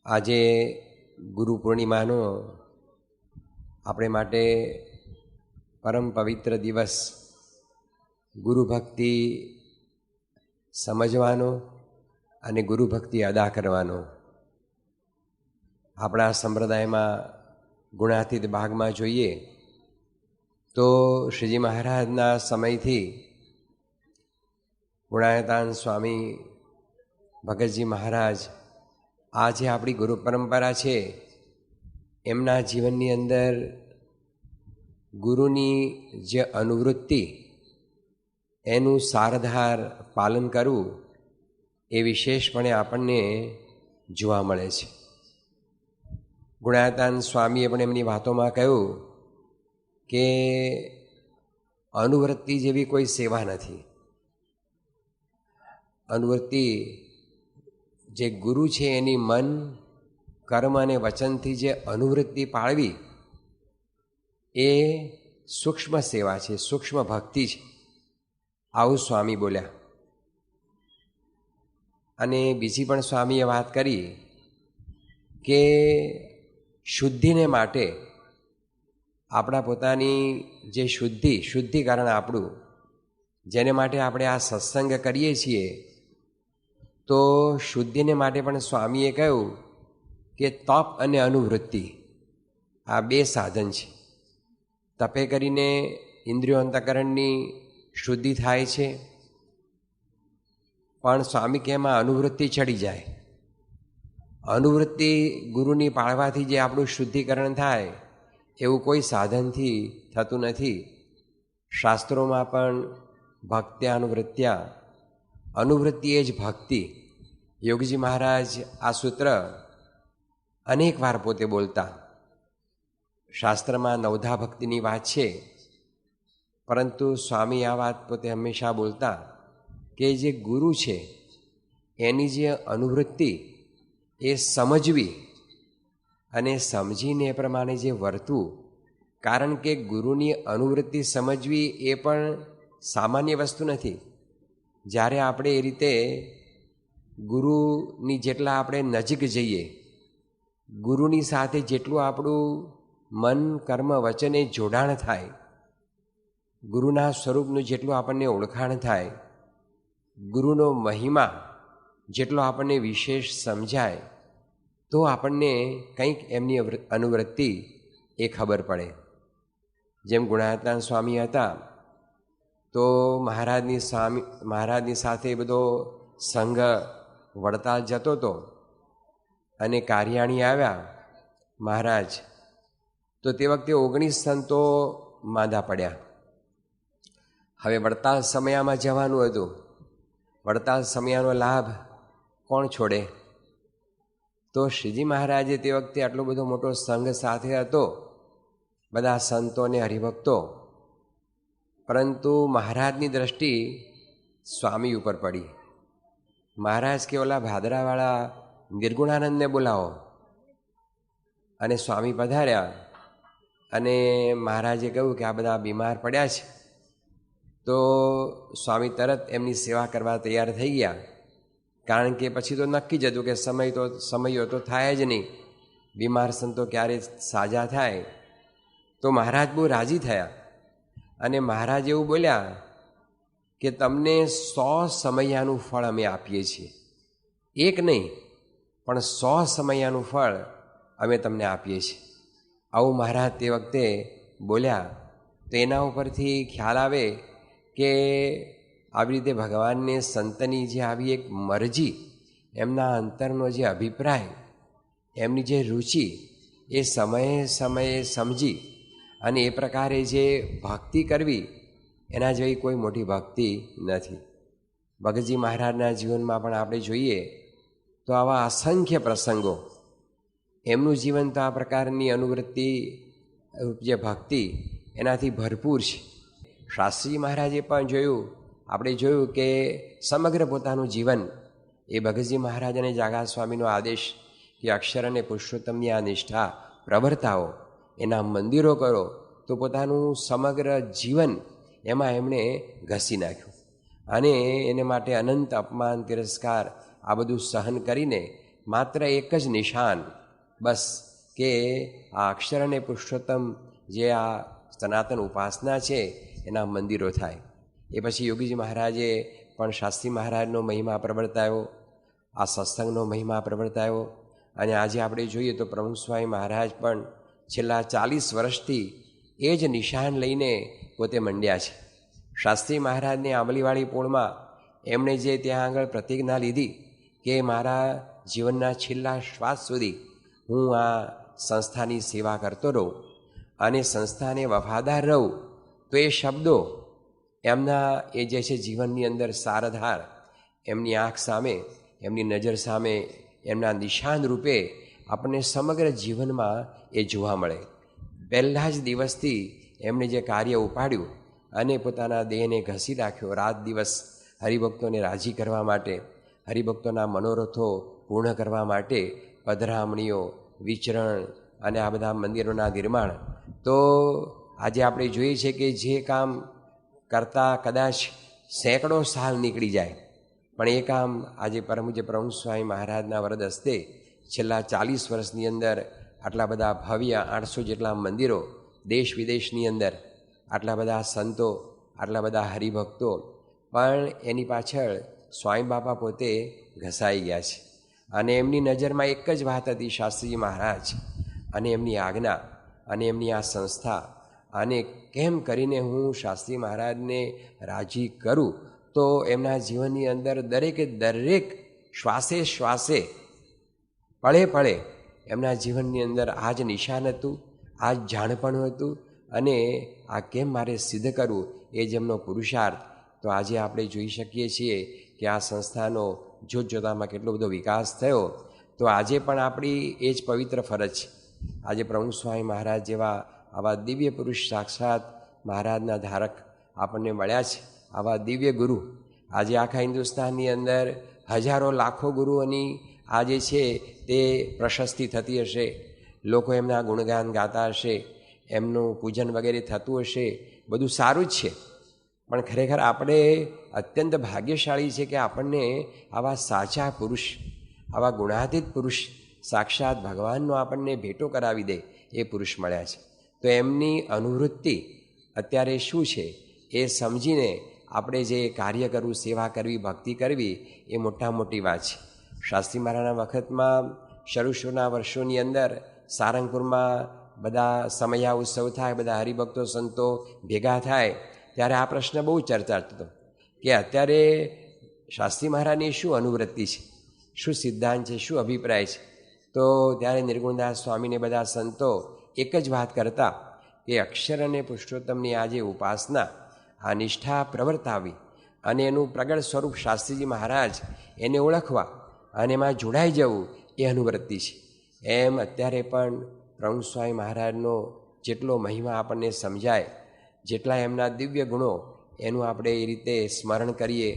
આજે ગુરુ પૂર્ણિમાનો આપણે માટે પરમ પવિત્ર દિવસ, ગુરુ ભક્તિ સમજવાનો અને ગુરુ ભક્તિ અદા કરવાનો. આપણા સંપ્રદાયમાં ગુણાતીત ભાગમાં જોઈએ તો શ્રીજી મહારાજના સમયથી ગુણાયતાન સ્વામી ભગતજી મહારાજ આ જે આપણી ગુરુ પરંપરા છે એમના જીવનની અંદર ગુરુની જે અનુવૃત્તિ એનું સારધાર પાલન કરવું એ વિશેષપણે આપણને જોવા મળે છે. ગુણાયતાન સ્વામીએ પણ એમની વાતોમાં કહ્યું કે અનુવૃત્તિ જેવી કોઈ સેવા નથી. અનુવૃત્તિ જે ગુરુ છે એની મન, કર્મ અને વચનથી જે અનુવૃત્તિ પાળવી એ સૂક્ષ્મ સેવા છે, સૂક્ષ્મ ભક્તિ છે, આવું સ્વામી બોલ્યા. અને બીજી પણ સ્વામીએ વાત કરી કે શુદ્ધિને માટે આપણા પોતાની જે શુદ્ધિકરણ આપણું, જેને માટે આપણે આ સત્સંગ કરીએ છીએ, તો શુદ્ધિને માટે પણ સ્વામીએ કહ્યું કે તપ અને અનુવૃત્તિ આ બે સાધન છે. તપે કરીને ઇન્દ્રિયો અંતઃકરણની શુદ્ધિ થાય છે, પણ સ્વામી કે એમાં અનુવૃત્તિ ચડી જાય. અનુવૃત્તિ ગુરુની પાળવાથી જે આપણું શુદ્ધિકરણ થાય એવું કોઈ સાધનથી થતું નથી. શાસ્ત્રોમાં પણ ભક્ત્યાનુવૃત્ત્યા, અનુવૃત્તિ એ જ ભક્તિ. યોગીજી મહારાજ આ સૂત્ર અનેક વાર પોતે બોલતા. શાસ્ત્રમાં નવધા ભક્તિની વાત છે, પરંતુ સ્વામી આ વાત પોતે હંમેશા બોલતા કે જે ગુરુ છે એની જે અનુવૃત્તિ એ સમજવી અને સમજીને એ પ્રમાણે જે વર્તવું. કારણ કે ગુરુની અનુવૃત્તિ સમજવી એ પણ સામાન્ય વસ્તુ નથી. જ્યારે આપણે એ રીતે ગુરુની જેટલા આપણે નજીક જઈએ, ગુરુની સાથે જેટલું આપણું મન, કર્મ, વચને જોડાણ થાય, ગુરુના સ્વરૂપનું જેટલું આપણને ઓળખાણ થાય, ગુરુનો મહિમા જેટલો આપણને વિશેષ સમજાય, તો આપણને કંઈક એમની અનુવૃત્તિ એ ખબર પડે. જેમ ગુણાયતાન સ્વામી હતા તો મહારાજની સાથે બધો સંઘ વડતાલ જતો હતો, અને કારિયાણી આવ્યા મહારાજ, તો તે વખતે 19 સંતો માંદા પડ્યા. હવે વડતાલ સમયામાં જવાનું હતું. વડતાલ સમયાનો લાભ કોણ છોડે? તો શ્રીજી મહારાજે તે વખતે આટલો બધો મોટો સંઘ સાથે હતો, બધા સંતો અને હરિભક્તો, પરંતુ મહારાજની દ્રષ્ટિ સ્વામી ઉપર પડી. મહારાજ કે ઓલા ભાદરાવાળા નિર્ગુણાનંદને બોલાવો. અને સ્વામી પધાર્યા અને મહારાજે કહ્યું કે આ બધા બીમાર પડ્યા છે. તો સ્વામી તરત એમની સેવા કરવા તૈયાર થઈ ગયા. કારણ કે પછી તો નક્કી જ હતું કે સમયો તો થાય જ નહીં, બીમાર સંતો ક્યારે સાજા થાય. તો મહારાજ બહુ રાજી થયા અને મહારાજ એવું બોલ્યા કે તમને 100 સમયાનું ફળ અમે આપીએ છીએ. એક નહીં પણ 100 સમયાનું ફળ અમે તમને આપીએ છીએ. આવું મહારાજ તે વખતે બોલ્યા. તો એના ઉપરથી ખ્યાલ આવે કે આવી રીતે ભગવાનને સંતની જે આવી એક મરજી, એમના અંતરનો જે અભિપ્રાય, એમની જે રુચિ, એ સમયે સમયે સમજી અને એ પ્રકારે જે ભક્તિ કરવી, એના જેવી કોઈ મોટી ભક્તિ નથી. ભગતજી મહારાજના જીવનમાં પણ આપણે જોઈએ તો આવા અસંખ્ય પ્રસંગો, એમનું જીવન તો આ પ્રકારની અનુવૃત્તિ જે ભક્તિ એનાથી ભરપૂર છે. શાસ્ત્રીજી મહારાજે પણ આપણે જોયું કે સમગ્ર પોતાનું જીવન એ ભગતજી મહારાજ અને જાગા સ્વામીનો આદેશ કે અક્ષર અને પુરુષોત્તમની આ નિષ્ઠા પ્રવર્તાવો, એના મંદિરો કરો, તો પોતાનું સમગ્ર જીવન એમાં એમણે ઘસી નાખ્યું. અને એને માટે અનંત અપમાન, તિરસ્કાર આ બધું સહન કરીને માત્ર એક જ નિશાન, બસ કે આ અક્ષર અને પુરુષોત્તમ જે આ સનાતન ઉપાસના છે એના મંદિરો થાય. એ પછી યોગીજી મહારાજે પણ શાસ્ત્રી મહારાજનો મહિમા પ્રવર્તાયો, આ સત્સંગનો મહિમા પ્રવર્તાયો. અને આજે આપણે જોઈએ તો પ્રમુખ સ્વામી મહારાજ પણ છેલ્લા 40 વર્ષથી એ જ નિશાન લઈને પોતે મંડ્યા છે. શાસ્ત્રી મહારાજની આંબલીવાળી પોળમાં એમણે જે ત્યાં આગળ પ્રતિજ્ઞા લીધી કે મારા જીવનના છેલ્લા શ્વાસ સુધી હું આ સંસ્થાની સેવા કરતો રહું અને સંસ્થાને વફાદાર રહું, તો એ શબ્દો એમના એ જે છે જીવનની અંદર સારધાર એમની આંખ સામે, એમની નજર સામે, એમના નિશાન રૂપે આપણને સમગ્ર જીવનમાં એ જોવા મળે. પહેલા જ દિવસથી એમણે જે કાર્ય ઉપાડ્યું અને પોતાના દેહને ઘસી રાખ્યો, રાત દિવસ હરિભક્તોને રાજી કરવા માટે, હરિભક્તોના મનોરથો પૂર્ણ કરવા માટે પધરામણીઓ, વિચરણ અને આ બધા મંદિરોના નિર્માણ. તો આજે આપણે જોઈએ છે કે જે કામ કરતાં કદાચ સેંકડો સાલ નીકળી જાય, પણ એ કામ આજે પરમપૂજ્ય પ્રમુખ સ્વામી મહારાજના વરદ હસ્તે છેલ્લા 40 વર્ષની અંદર આટલા બધા ભવ્ય 800 જેટલા મંદિરો દેશ વિદેશની અંદર, આટલા બધા સંતો, આટલા બધા હરિભક્તો, પણ એની પાછળ સ્વામી બાપા પોતે ઘસાઈ ગયા છે. અને એમની નજરમાં એક જ વાત હતી, શાસ્ત્રીજી મહારાજ અને એમની આજ્ઞા અને એમની આ સંસ્થા, અને કેમ કરીને હું શાસ્ત્રી મહારાજને રાજી કરું. તો એમના જીવનની અંદર દરેકે દરેક શ્વાસે શ્વાસે, પળે પળે એમના જીવનની અંદર આ જ નિશાન હતું, આ જ જાણપણું હતું. અને આ કેમ મારે સિદ્ધ કરવું એ જ એમનો પુરુષાર્થ. તો આજે આપણે જોઈ શકીએ છીએ કે આ સંસ્થાનો જોતજોતામાં કેટલો બધો વિકાસ થયો. તો આજે પણ આપણી એ જ પવિત્ર ફરજ છે. આજે પ્રમુખ સ્વામી મહારાજ જેવા આવા દિવ્ય પુરુષ સાક્ષાત મહારાજના ધારક આપણને મળ્યા છે, આવા દિવ્ય ગુરુ. આજે આખા હિન્દુસ્તાનની અંદર હજારો લાખો ગુરુઓની આજે છે તે પ્રશસ્તિ થતી હશે, લોકો એમના ગુણગાન ગાતા હશે, એમનું પૂજન વગેરે થતું હશે, બધું સારું જ છે. પણ ખરેખર આપણે અત્યંત ભાગ્યશાળી છે કે આપણને આવા સાચા પુરુષ, આવા ગુણાતીત પુરુષ, સાક્ષાત ભગવાનનો આપણને ભેટો કરાવી દે એ પુરુષ મળ્યા છે. તો એમની અનુવૃત્તિ અત્યારે શું છે એ સમજીને આપણે જે કાર્ય કરવું, સેવા કરવી, ભક્તિ કરવી એ મોટી વાત છે. શાસ્ત્રી મહારાજના વખતમાં શરૂના વર્ષોની અંદર સારંગપુરમાં બધા સમયા ઉત્સવ થાય, બધા હરિભક્તો સંતો ભેગા થાય, ત્યારે આ પ્રશ્ન બહુ ચર્ચા થતો કે અત્યારે શાસ્ત્રી મહારાજની શું અનુવૃત્તિ છે, શું સિદ્ધાંત છે, શું અભિપ્રાય છે. તો ત્યારે નિર્ગુણદાસ સ્વામીને બધા સંતો એક જ વાત કરતા કે અક્ષર અને પુરુષોત્તમની આ જે ઉપાસના, આ નિષ્ઠા પ્રવર્તાવી અને એનું પ્રગટ સ્વરૂપ શાસ્ત્રીજી મહારાજ એને ઓળખવા અને એમાં જોડાઈ જવું એ અનુવૃત્તિ છે. એમ અત્યારે પણ પ્રમુખ સ્વામી મહારાજનો જેટલો મહિમા આપણને સમજાય, જેટલા એમના દિવ્ય ગુણો એનું આપણે એ રીતે સ્મરણ કરીએ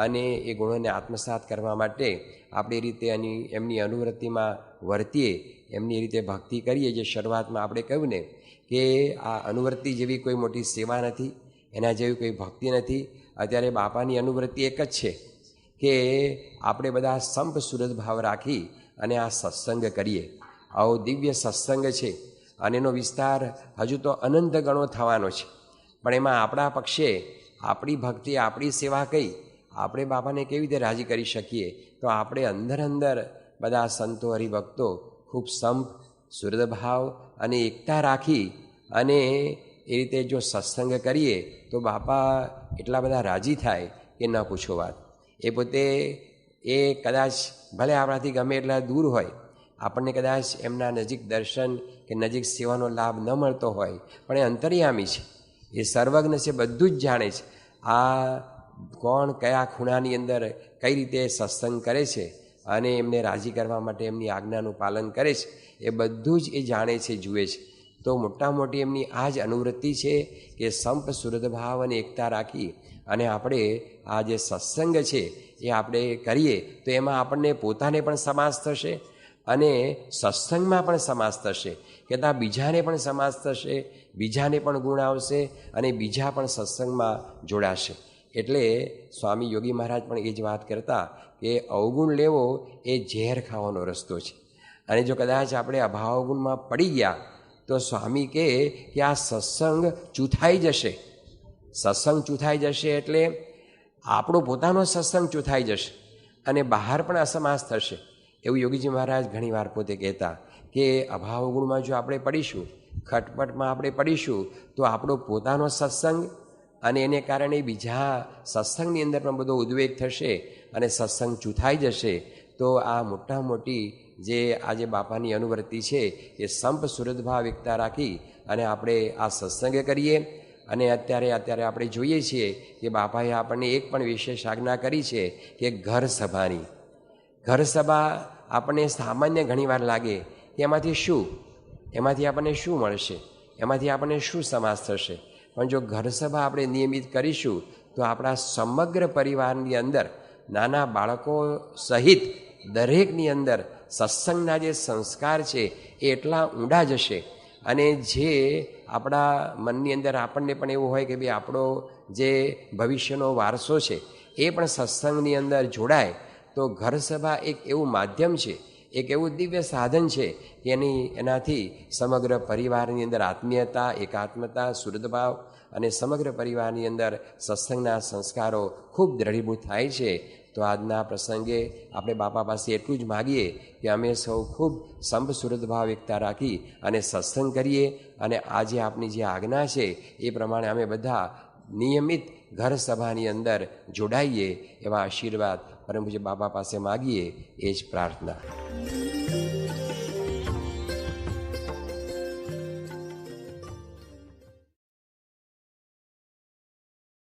અને એ ગુણોને આત્મસાત કરવા માટે આપણે એ રીતે એમની અનુવૃત્તિમાં વર્તીએ, એમની રીતે ભક્તિ કરીએ. જે શરૂઆતમાં આપણે કહ્યું ને કે આ અનુવૃત્તિ જેવી કોઈ મોટી સેવા નથી, એના જેવી કોઈ ભક્તિ નથી. અત્યારે બાપાની અનુવૃત્તિ એક જ છે કે આપણે બધા સંપ સુરત ભાવ રાખી અને આ સત્સંગ કરીએ. આવો દિવ્ય સત્સંગ છે અને એનો વિસ્તાર હજુ તો અનંત ગણો થવાનો છે. પણ એમાં આપણા પક્ષે આપણી ભક્તિ, આપણી સેવા કઈ, આપણે બાપાને કેવી રીતે રાજી કરી શકીએ. તો આપણે અંદર બધા સંતો હરિભક્તો ખૂબ સંપ, સુહૃદભાવ અને એકતા રાખી અને એ રીતે જો સત્સંગ કરીએ તો બાપા એટલા બધા રાજી થાય કે ન પૂછો વાત. એ પોતે એ કદાચ ભલે આપણાથી ગમે એટલા દૂર હોય, આપણને કદાચ એમના નજીક દર્શન કે નજીક સેવાનો લાભ ન મળતો હોય, પણ એ અંતર્યામી છે, એ સર્વજ્ઞ છે, બધું જ જાણે છે. આ કોણ કયા ખૂણાની અંદર કઈ રીતે સત્સંગ કરે છે અને એમને રાજી કરવા માટે એમની આજ્ઞાનું પાલન કરે છે, એ બધું જ એ જાણે છે, જુએ છે. તો મોટી એમની આ જ અનુવૃત્તિ છે કે સંપ સુહૃદભાવ અને એકતા રાખી અને આપણે આ જે સત્સંગ છે એ આપણે કરીએ તો એમાં આપણને પોતાને પણ સમાસ થશે અને સત્સંગમાં પણ સમાસ થશે, કે ત્યાં બીજાને પણ સમાસ થશે, બીજાને પણ ગુણ આવશે અને બીજા પણ સત્સંગમાં જોડાશે. એટલે સ્વામી યોગી મહારાજ પણ એ જ વાત કરતા કે અવગુણ લેવો એ ઝેર ખાવાનો રસ્તો છે. અને જો કદાચ આપણે અભાવગુણમાં પડી ગયા તો સ્વામી કહે કે આ સત્સંગ ચૂથાઈ જશે. સત્સંગ ચૂથાઈ જશે એટલે આપણો પોતાનો સત્સંગ ચૂથાઈ જશે અને બહાર પણ અસમાસ થશે. એવું યોગીજી મહારાજ ઘણીવાર પોતે કહેતા કે અભાવગુણમાં જો આપણે પડીશું, ખટપટમાં આપણે પડીશું તો આપણો પોતાનો સત્સંગ અને એને કારણે બીજા સત્સંગની અંદર પણ બધો ઉદ્વેગ થશે અને સત્સંગ ચૂથાઈ જશે. તો આ મોટા મોટી જે આજે બાપાની અનુવૃત્તિ છે એ સંપ સુરતભાવ એકતા રાખી અને આપણે આ સત્સંગ કરીએ. અને અત્યારે આપણે જોઈએ છીએ કે બાપાએ આપણને એક પણ વિશેષ આજ્ઞા કરી છે કે ઘર સભાની. ઘર સભા આપણને સામાન્ય ઘણીવાર લાગે કે એમાંથી આપણને શું મળશે, એમાંથી આપણને શું સમાસ થશે. પણ જો ઘર સભા આપણે નિયમિત કરીશું તો આપણા સમગ્ર પરિવારની અંદર નાના બાળકો સહિત દરેકની અંદર સત્સંગના જે સંસ્કાર છે એ એટલા ઊંડા જશે. અને જે આપણા મનની અંદર આપણને પણ એવું હોય કે ભાઈ આપણો જે ભવિષ્યનો વારસો છે એ પણ સત્સંગની અંદર જોડાય તો ઘર સભા એક એવું માધ્યમ છે, એક એવું દિવ્ય સાધન છે કે એનાથી સમગ્ર પરિવારની અંદર આત્મીયતા, એકાત્મતા, સુહૃદભાવ અને સમગ્ર પરિવારની અંદર સત્સંગના સંસ્કારો ખૂબ દ્રઢીભૂત થાય છે. તો આજના પ્રસંગે આપણે બાપા પાસે એટલું જ માગીએ કે અમે સૌ ખૂબ સંપ સુહૃદભાવ એકતા રાખી અને સત્સંગ કરીએ અને આજે આપની જે આજ્ઞા છે એ પ્રમાણે અમે બધા નિયમિત ઘર સભાની અંદર જોડાઈએ એવા આશીર્વાદ પરમ પૂજ્ય બાપા પાસે માગીએ. એ જ પ્રાર્થના.